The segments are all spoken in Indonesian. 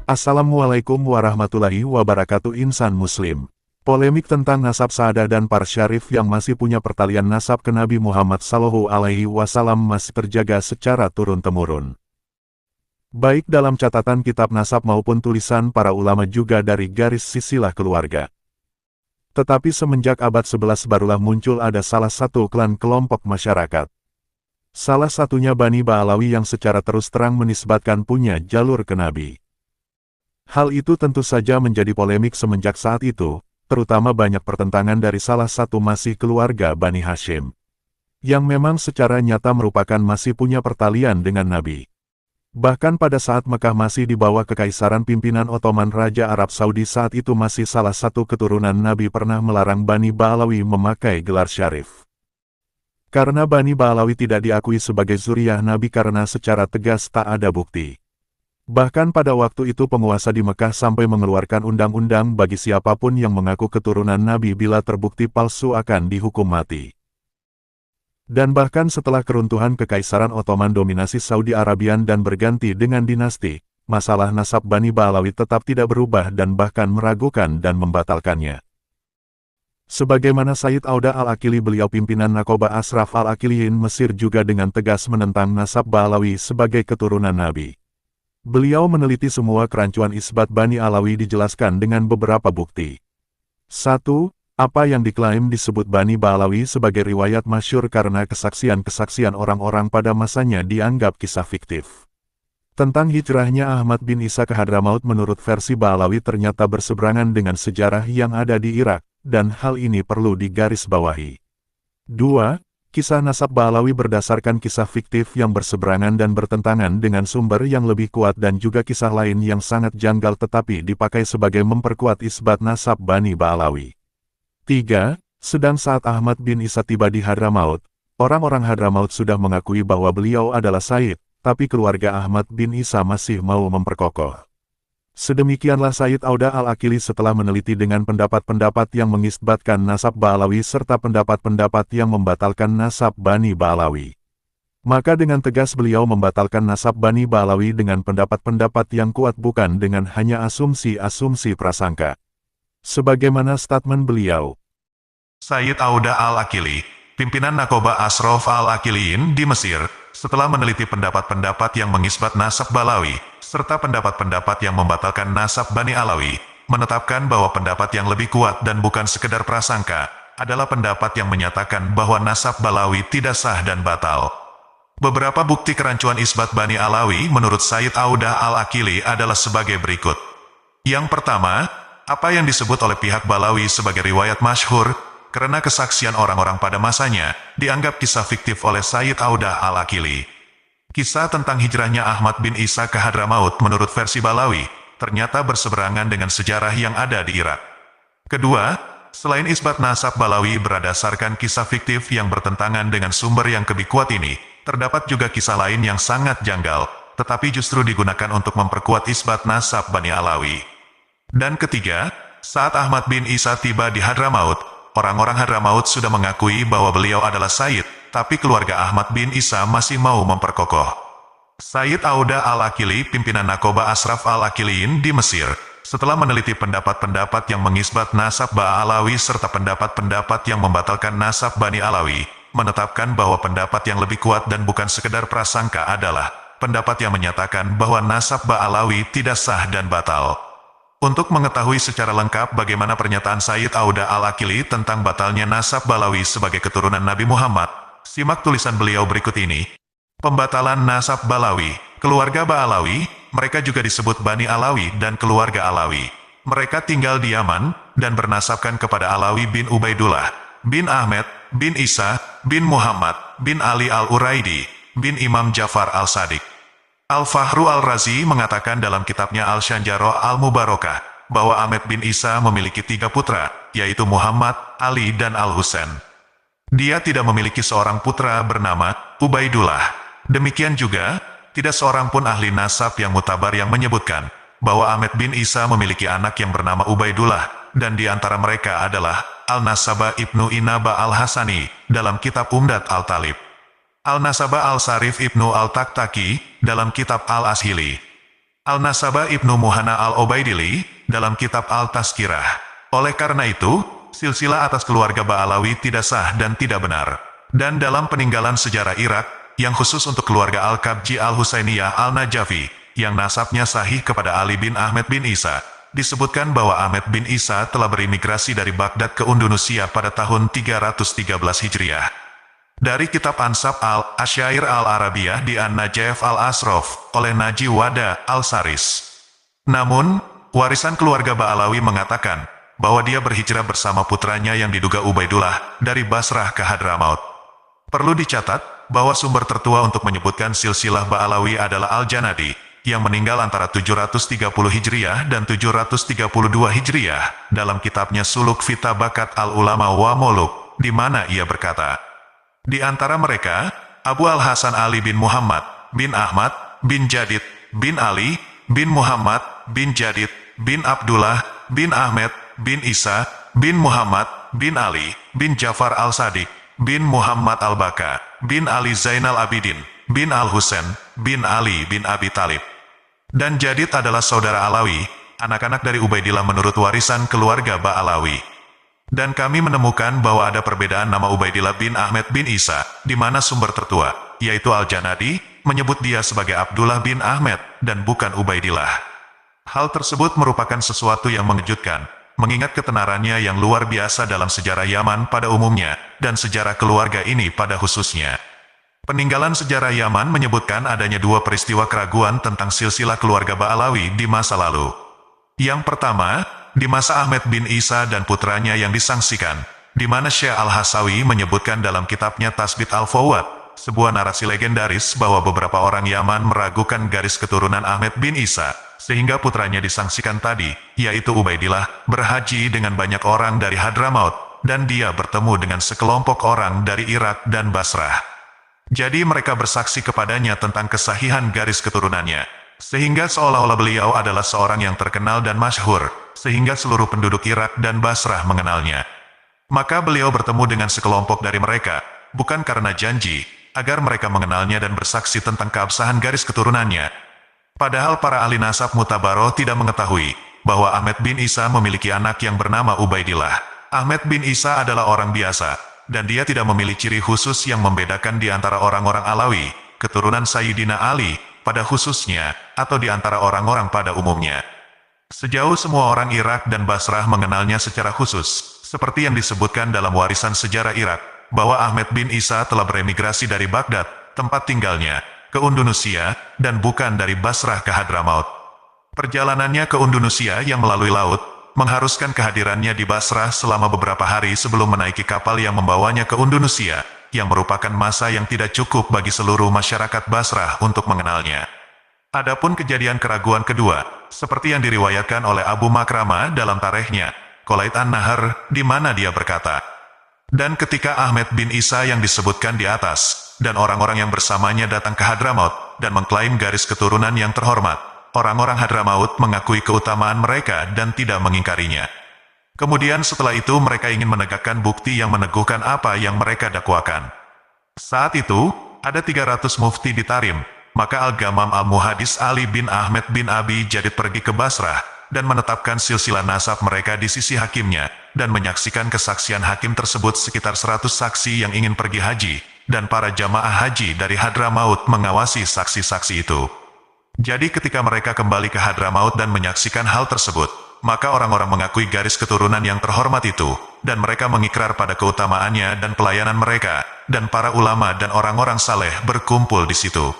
Assalamualaikum warahmatullahi wabarakatuh insan muslim. Polemik tentang nasab Sa'adah dan para syarif yang masih punya pertalian nasab ke Nabi Muhammad SAW masih terjaga secara turun-temurun. Baik dalam catatan kitab nasab maupun tulisan para ulama juga dari garis silsilah keluarga. Tetapi semenjak abad 11 barulah muncul ada salah satu klan kelompok masyarakat. Salah satunya Bani Ba'alawi yang secara terus terang menisbatkan punya jalur ke Nabi. Hal itu tentu saja menjadi polemik semenjak saat itu, terutama banyak pertentangan dari salah satu masih keluarga Bani Hashim, yang memang secara nyata merupakan masih punya pertalian dengan Nabi. Bahkan pada saat Mekah masih di bawah kekaisaran pimpinan Ottoman, Raja Arab Saudi saat itu masih salah satu keturunan Nabi pernah melarang Bani Ba'alawi memakai gelar syarif. Karena Bani Ba'alawi tidak diakui sebagai zuriyah Nabi karena secara tegas tak ada bukti. Bahkan pada waktu itu penguasa di Mekah sampai mengeluarkan undang-undang bagi siapapun yang mengaku keturunan Nabi bila terbukti palsu akan dihukum mati. Dan bahkan setelah keruntuhan Kekaisaran Ottoman dominasi Saudi Arabian dan berganti dengan dinasti, masalah nasab Bani Ba'alawi tetap tidak berubah dan bahkan meragukan dan membatalkannya. Sebagaimana Sayyid Auda Al-Aqili, beliau pimpinan Nakoba Ashraf Al-Aqiliyin Mesir, juga dengan tegas menentang nasab Ba'alawi sebagai keturunan Nabi. Beliau meneliti semua kerancuan isbat Bani Alawi dijelaskan dengan beberapa bukti. 1. Apa yang diklaim disebut Bani Ba'alawi sebagai riwayat masyhur karena kesaksian-kesaksian orang-orang pada masanya dianggap kisah fiktif. Tentang hijrahnya Ahmad bin Isa ke Hadramaut menurut versi Ba'alawi ternyata berseberangan dengan sejarah yang ada di Irak, dan hal ini perlu digarisbawahi. 2. Kisah nasab Ba'alawi berdasarkan kisah fiktif yang berseberangan dan bertentangan dengan sumber yang lebih kuat dan juga kisah lain yang sangat janggal tetapi dipakai sebagai memperkuat isbat nasab Bani Ba'alawi. 3. Sedang saat Ahmad bin Isa tiba di Hadramaut, orang-orang Hadramaut sudah mengakui bahwa beliau adalah Sayyid, tapi keluarga Ahmad bin Isa masih mau memperkokoh. Sedemikianlah Sayyid Auda Al-Aqili setelah meneliti dengan pendapat-pendapat yang mengisbatkan nasab Ba'alawi serta pendapat-pendapat yang membatalkan nasab Bani Ba'alawi. Maka dengan tegas beliau membatalkan nasab Bani Ba'alawi dengan pendapat-pendapat yang kuat, bukan dengan hanya asumsi-asumsi prasangka. Sebagaimana statement beliau. Sayyid Auda Al-Aqili, pimpinan Nakoba Ashraf Al-Aqiliyin di Mesir, setelah meneliti pendapat-pendapat yang mengisbat nasab Ba'alawi, serta pendapat-pendapat yang membatalkan nasab Bani Alawi, menetapkan bahwa pendapat yang lebih kuat dan bukan sekedar prasangka, adalah pendapat yang menyatakan bahwa nasab Ba'alawi tidak sah dan batal. Beberapa bukti kerancuan isbat Bani Alawi menurut Sayyid Auda Al-Aqili adalah sebagai berikut. Yang pertama, apa yang disebut oleh pihak Ba'alawi sebagai riwayat masyhur, karena kesaksian orang-orang pada masanya, dianggap kisah fiktif oleh Sayyid Auda Al-Aqili. Kisah tentang hijrahnya Ahmad bin Isa ke Hadramaut menurut versi Ba'alawi, ternyata berseberangan dengan sejarah yang ada di Irak. Kedua, selain isbat nasab Ba'alawi berdasarkan kisah fiktif yang bertentangan dengan sumber yang lebih kuat ini, terdapat juga kisah lain yang sangat janggal, tetapi justru digunakan untuk memperkuat isbat nasab Bani Alawi. Dan ketiga, saat Ahmad bin Isa tiba di Hadramaut, orang-orang Hadramaut sudah mengakui bahwa beliau adalah Sayyid, tapi keluarga Ahmad bin Isa masih mau memperkokoh. Sayyid Auda Al-Aqili, pimpinan Nakoba Ashraf Al-Aqiliyin di Mesir, setelah meneliti pendapat-pendapat yang mengisbat nasab Ba'alawi serta pendapat-pendapat yang membatalkan nasab Bani Alawi, menetapkan bahwa pendapat yang lebih kuat dan bukan sekedar prasangka adalah pendapat yang menyatakan bahwa nasab Ba'alawi tidak sah dan batal. Untuk mengetahui secara lengkap bagaimana pernyataan Sayyid Auda Al-Aqili tentang batalnya nasab Ba'alawi sebagai keturunan Nabi Muhammad, simak tulisan beliau berikut ini. Pembatalan nasab Ba'alawi. Keluarga Ba'alawi, mereka juga disebut Bani Alawi dan keluarga Alawi. Mereka tinggal di Yaman, dan bernasabkan kepada Alawi bin Ubaidullah, bin Ahmed, bin Isa, bin Muhammad, bin Ali Al-Uraidi, bin Imam Ja'far Al-Sadiq. Al-Fahru Al-Razi mengatakan dalam kitabnya Al-Shanjaro Al-Mubarakah, bahwa Ahmed bin Isa memiliki 3 putra, yaitu Muhammad, Ali dan Al-Husain. Dia tidak memiliki seorang putra bernama Ubaidullah. Demikian juga, tidak seorang pun ahli nasab yang mutabar yang menyebutkan bahwa Ahmed bin Isa memiliki anak yang bernama Ubaidullah, dan di antara mereka adalah Al-Nasaba Ibnu Inaba Al-Hasani dalam kitab Umdat Al-Talib, Al-Nasaba Al-Sarif Ibnu Al-Taktaki dalam kitab Al-Ashili, Al-Nasabah Ibnu Muhanna Al-Ubaidili, dalam kitab Al-Tazkirah. Oleh karena itu, silsilah atas keluarga Ba'alawi tidak sah dan tidak benar. Dan dalam peninggalan sejarah Irak, yang khusus untuk keluarga Al-Kabji Al-Husainiyah Al-Najafi, yang nasabnya sahih kepada Ali bin Ahmed bin Isa, disebutkan bahwa Ahmed bin Isa telah berimigrasi dari Baghdad ke Indonesia pada tahun 313 Hijriah. Dari kitab Ansab Al-Asyair Al-Arabiyah di An-Najaf Al-Asrof, oleh Naji Wada Al-Saris. Namun, warisan keluarga Ba'alawi mengatakan, bahwa dia berhijrah bersama putranya yang diduga Ubaidullah, dari Basrah ke Hadramaut. Perlu dicatat, bahwa sumber tertua untuk menyebutkan silsilah Ba'alawi adalah Al-Janadi, yang meninggal antara 730 Hijriah dan 732 Hijriah, dalam kitabnya Suluk Fitabakat Al-Ulama wa Muluk, di mana ia berkata, di antara mereka, Abu Al-Hasan Ali bin Muhammad, bin Ahmad, bin Jadid, bin Ali, bin Muhammad, bin Jadid, bin Abdullah, bin Ahmed, bin Isa, bin Muhammad, bin Ali, bin Jafar Al-Sadiq, bin Muhammad Al-Baka, bin Ali Zainal Abidin, bin Al-Husain, bin Ali bin Abi Talib. Dan Jadid adalah saudara Alawi, anak-anak dari Ubaidillah menurut warisan keluarga Ba'alawi. Dan kami menemukan bahwa ada perbedaan nama Ubaidillah bin Ahmed bin Isa, di mana sumber tertua, yaitu Al-Janadi, menyebut dia sebagai Abdullah bin Ahmed, dan bukan Ubaidillah. Hal tersebut merupakan sesuatu yang mengejutkan, mengingat ketenarannya yang luar biasa dalam sejarah Yaman pada umumnya, dan sejarah keluarga ini pada khususnya. Peninggalan sejarah Yaman menyebutkan adanya dua peristiwa keraguan tentang silsilah keluarga Ba'alawi di masa lalu. Yang pertama, di masa Ahmed bin Isa dan putranya yang disangsikan, di mana Syekh Al-Hasawi menyebutkan dalam kitabnya Tasbit Al-Fawad, sebuah narasi legendaris bahwa beberapa orang Yaman meragukan garis keturunan Ahmed bin Isa, sehingga putranya disangsikan tadi, yaitu Ubaidillah, berhaji dengan banyak orang dari Hadramaut, dan dia bertemu dengan sekelompok orang dari Irak dan Basrah. Jadi mereka bersaksi kepadanya tentang kesahihan garis keturunannya, sehingga seolah-olah beliau adalah seorang yang terkenal dan masyhur, sehingga seluruh penduduk Irak dan Basrah mengenalnya. Maka beliau bertemu dengan sekelompok dari mereka, bukan karena janji, agar mereka mengenalnya dan bersaksi tentang keabsahan garis keturunannya. Padahal para ahli nasab Mutabaroh tidak mengetahui, bahwa Ahmed bin Isa memiliki anak yang bernama Ubaidillah. Ahmed bin Isa adalah orang biasa, dan dia tidak memiliki ciri khusus yang membedakan di antara orang-orang Alawi, keturunan Sayyidina Ali, pada khususnya, atau di antara orang-orang pada umumnya. Sejauh semua orang Irak dan Basrah mengenalnya secara khusus, seperti yang disebutkan dalam warisan sejarah Irak, bahwa Ahmed bin Isa telah beremigrasi dari Baghdad, tempat tinggalnya, ke Indonesia, dan bukan dari Basrah ke Hadramaut. Perjalanannya ke Indonesia yang melalui laut, mengharuskan kehadirannya di Basrah selama beberapa hari sebelum menaiki kapal yang membawanya ke Indonesia, yang merupakan masa yang tidak cukup bagi seluruh masyarakat Basrah untuk mengenalnya. Adapun kejadian keraguan kedua, seperti yang diriwayatkan oleh Abu Makrama dalam tarikhnya, Qolait An-Nahar, di mana dia berkata, dan ketika Ahmed bin Isa yang disebutkan di atas, dan orang-orang yang bersamanya datang ke Hadramaut, dan mengklaim garis keturunan yang terhormat, orang-orang Hadramaut mengakui keutamaan mereka dan tidak mengingkarinya. Kemudian setelah itu mereka ingin menegakkan bukti yang meneguhkan apa yang mereka dakwakan. Saat itu, ada 300 mufti di Tarim, maka Al-Gamam Al-Muhadis Ali bin Ahmed bin Abi Jadid pergi ke Basrah, dan menetapkan silsilah nasab mereka di sisi hakimnya, dan menyaksikan kesaksian hakim tersebut sekitar 100 saksi yang ingin pergi haji, dan para jamaah haji dari Hadramaut mengawasi saksi-saksi itu. Jadi ketika mereka kembali ke Hadramaut dan menyaksikan hal tersebut, maka orang-orang mengakui garis keturunan yang terhormat itu, dan mereka mengikrar pada keutamaannya dan pelayanan mereka, dan para ulama dan orang-orang saleh berkumpul di situ.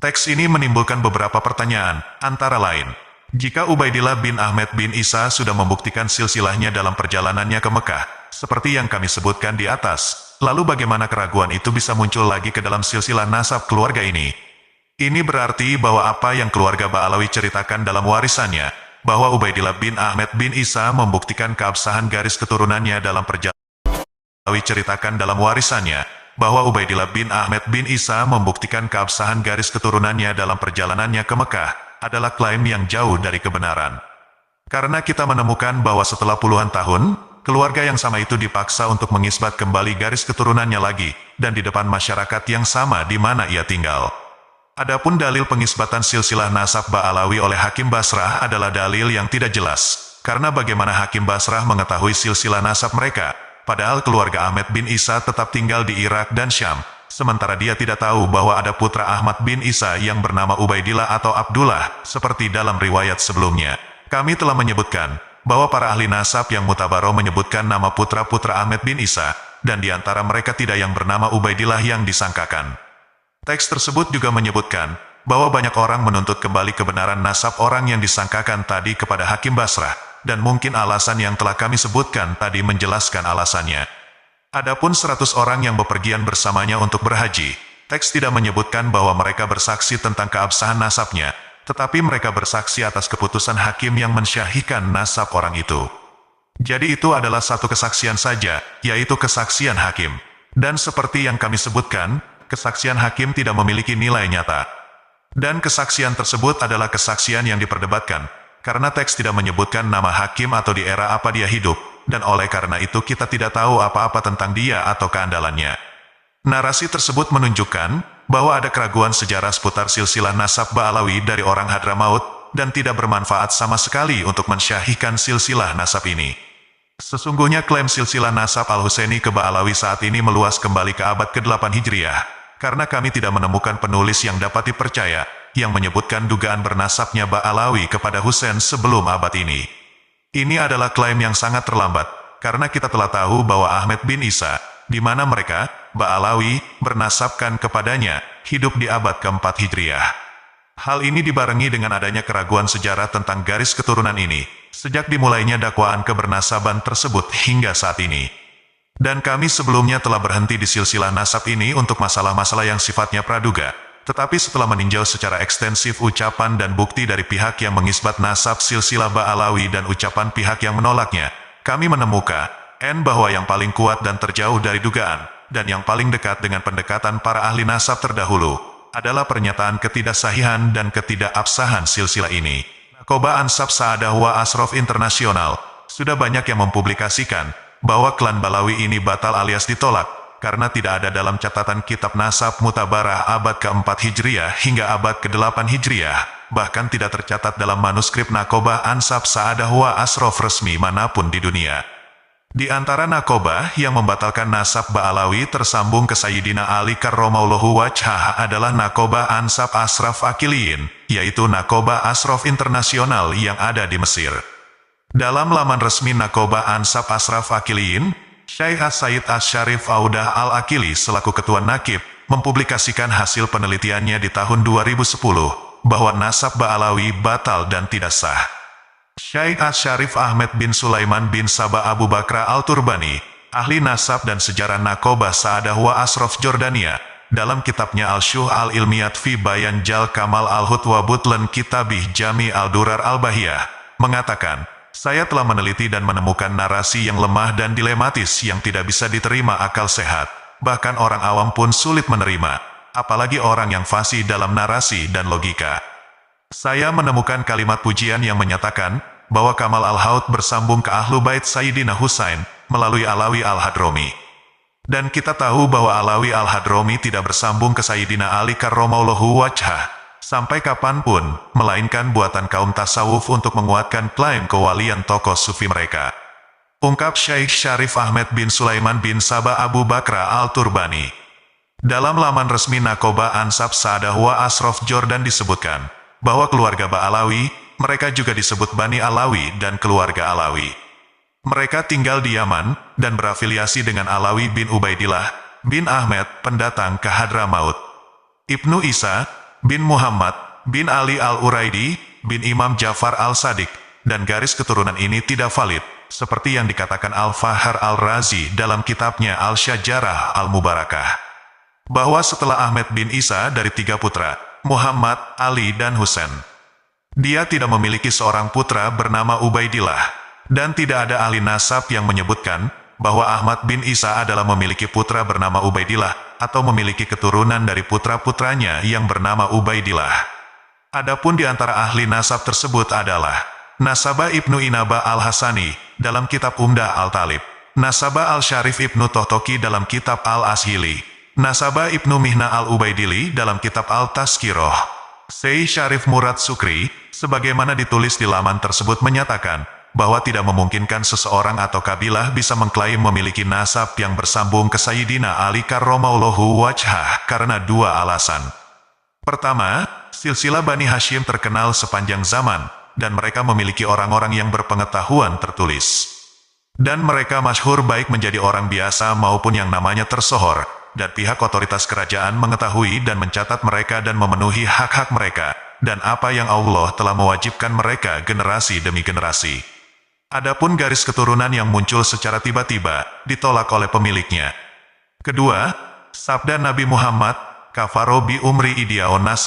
Teks ini menimbulkan beberapa pertanyaan, antara lain, jika Ubaidillah bin Ahmed bin Isa sudah membuktikan silsilahnya dalam perjalanannya ke Mekah, seperti yang kami sebutkan di atas, lalu bagaimana keraguan itu bisa muncul lagi ke dalam silsilah nasab keluarga ini? Ini berarti bahwa apa yang keluarga Ba'alawi ceritakan dalam warisannya, bahwa Ubaidillah bin Ahmed bin Isa membuktikan keabsahan garis keturunannya dalam perjalanan ceritakan dalam warisannya, bahwa Ubaidillah bin Ahmed bin Isa membuktikan keabsahan garis keturunannya dalam perjalanannya ke Mekah, adalah klaim yang jauh dari kebenaran. Karena kita menemukan bahwa setelah puluhan tahun, keluarga yang sama itu dipaksa untuk mengisbat kembali garis keturunannya lagi, dan di depan masyarakat yang sama di mana ia tinggal. Adapun dalil pengisbatan silsilah nasab Ba'alawi oleh Hakim Basrah adalah dalil yang tidak jelas, karena bagaimana Hakim Basrah mengetahui silsilah nasab mereka, padahal keluarga Ahmad bin Isa tetap tinggal di Irak dan Syam, sementara dia tidak tahu bahwa ada putra Ahmad bin Isa yang bernama Ubaidillah atau Abdullah, seperti dalam riwayat sebelumnya. Kami telah menyebutkan bahwa para ahli nasab yang mutabaroh menyebutkan nama putra-putra Ahmad bin Isa, dan di antara mereka tidak yang bernama Ubaidillah yang disangkakan. Teks tersebut juga menyebutkan bahwa banyak orang menuntut kembali kebenaran nasab orang yang disangkakan tadi kepada Hakim Basrah, dan mungkin alasan yang telah kami sebutkan tadi menjelaskan alasannya. Adapun 100 orang yang bepergian bersamanya untuk berhaji, teks tidak menyebutkan bahwa mereka bersaksi tentang keabsahan nasabnya, tetapi mereka bersaksi atas keputusan hakim yang mensyahihkan nasab orang itu. Jadi itu adalah satu kesaksian saja, yaitu kesaksian hakim. Dan seperti yang kami sebutkan, kesaksian hakim tidak memiliki nilai nyata. Dan kesaksian tersebut adalah kesaksian yang diperdebatkan, karena teks tidak menyebutkan nama hakim atau di era apa dia hidup, dan oleh karena itu kita tidak tahu apa-apa tentang dia atau keandalannya. Narasi tersebut menunjukkan bahwa ada keraguan sejarah seputar silsilah nasab Ba'alawi dari orang Hadramaut, dan tidak bermanfaat sama sekali untuk mensyahihkan silsilah nasab ini. Sesungguhnya klaim silsilah nasab Al-Husaini ke Ba'alawi saat ini meluas kembali ke abad ke-8 Hijriah, karena kami tidak menemukan penulis yang dapat dipercaya, yang menyebutkan dugaan bernasabnya Ba'alawi kepada Husain sebelum abad ini. Ini adalah klaim yang sangat terlambat, karena kita telah tahu bahwa Ahmad bin Isa, di mana mereka, Ba'alawi, bernasabkan kepadanya, hidup di abad ke-4 Hijriah. Hal ini dibarengi dengan adanya keraguan sejarah tentang garis keturunan ini, sejak dimulainya dakwaan kebernasaban tersebut hingga saat ini. Dan kami sebelumnya telah berhenti di silsilah nasab ini untuk masalah-masalah yang sifatnya praduga. Tetapi setelah meninjau secara ekstensif ucapan dan bukti dari pihak yang mengisbat nasab silsilah Ba'alawi dan ucapan pihak yang menolaknya, kami menemukan bahwa yang paling kuat dan terjauh dari dugaan, dan yang paling dekat dengan pendekatan para ahli nasab terdahulu, adalah pernyataan ketidaksahihan dan ketidakabsahan silsilah ini. Nakoba Ansab Sa'adah wa Ashraf Internasional sudah banyak yang mempublikasikan bahwa klan Ba'alawi ini batal alias ditolak, karena tidak ada dalam catatan kitab nasab mutabarah abad ke-4 Hijriah hingga abad ke-8 Hijriah, bahkan tidak tercatat dalam manuskrip Nakoba Ansab Sa'adah wa Ashraf resmi manapun di dunia. Di antara Nakoba yang membatalkan nasab Ba'alawi tersambung ke Sayyidina Ali karramallahu wajhah adalah Nakoba Ansab Ashraf Akiliyin, yaitu Nakoba Ashraf Internasional yang ada di Mesir. Dalam laman resmi Nakoba Ansab Ashraf Akiliyin, Syekh As-Sayyid Asy-Syarif Audah Al-Akili selaku Ketua Nakib, mempublikasikan hasil penelitiannya di tahun 2010, bahwa nasab Ba'alawi batal dan tidak sah. Syekh Asy-Syarif Ahmed bin Sulaiman bin Sabah Abu Bakra Al-Turbani, ahli nasab dan sejarah Nakoba Sa'adah wa Ashraf Jordania, dalam kitabnya Al-Syuh Al-Ilmiyat fi Bayan Jal Kamal Al-Hut wa Butlan Kitabih Jami Al-Durar Al-Bahiyah, mengatakan, saya telah meneliti dan menemukan narasi yang lemah dan dilematis yang tidak bisa diterima akal sehat. Bahkan orang awam pun sulit menerima, apalagi orang yang fasih dalam narasi dan logika. Saya menemukan kalimat pujian yang menyatakan bahwa Kamal Al-Haut bersambung ke Ahlu Bait Sayyidina Husain melalui Alawi Al-Hadromi. Dan kita tahu bahwa Alawi Al-Hadromi tidak bersambung ke Sayyidina Ali karramallahu wajhah sampai kapanpun, melainkan buatan kaum tasawuf untuk menguatkan klaim kewalian tokoh sufi mereka. Ungkap Syekh Syarif Ahmed bin Sulaiman bin Sabah Abu Bakra Al-Turbani. Dalam laman resmi Nakoba Ansab Sa'adah wa Ashraf Jordan disebutkan bahwa keluarga Ba'alawi, mereka juga disebut Bani Alawi dan keluarga Alawi. Mereka tinggal di Yaman dan berafiliasi dengan Alawi bin Ubaidillah bin Ahmed, pendatang ke Hadramaut. Ibnu Isa bin Muhammad bin Ali Al-Uraidi bin Imam Ja'far Al-Sadiq, dan garis keturunan ini tidak valid, seperti yang dikatakan Al-Fahar Al-Razi dalam kitabnya Al-Syajarah Al-Mubarakah, bahwa setelah Ahmad bin Isa dari 3 putra, Muhammad, Ali dan Husain, dia tidak memiliki seorang putra bernama Ubaidillah, dan tidak ada ahli nasab yang menyebutkan bahwa Ahmad bin Isa adalah memiliki putra bernama Ubaidillah, atau memiliki keturunan dari putra-putranya yang bernama Ubaidillah. Adapun di antara ahli nasab tersebut adalah Nasabah Ibnu Inaba Al-Hasani dalam kitab Umdah Al-Talib, Nasabah Al-Syarif Ibnu Tohtoki dalam kitab Al-Ashili, Nasabah Ibnu Mihna al-Ubaidili dalam kitab Al-Tazkirah. Syekh Syarif Murad Sukri, sebagaimana ditulis di laman tersebut menyatakan, bahwa tidak memungkinkan seseorang atau kabilah bisa mengklaim memiliki nasab yang bersambung ke Sayyidina Ali karramallahu wajhah karena dua alasan. Pertama, silsilah Bani Hashim terkenal sepanjang zaman, dan mereka memiliki orang-orang yang berpengetahuan tertulis. Dan mereka masyhur baik menjadi orang biasa maupun yang namanya tersohor, dan pihak otoritas kerajaan mengetahui dan mencatat mereka dan memenuhi hak-hak mereka, dan apa yang Allah telah mewajibkan mereka generasi demi generasi. Adapun garis keturunan yang muncul secara tiba-tiba, ditolak oleh pemiliknya. Kedua, sabda Nabi Muhammad, kafaro bi umri idiaon nas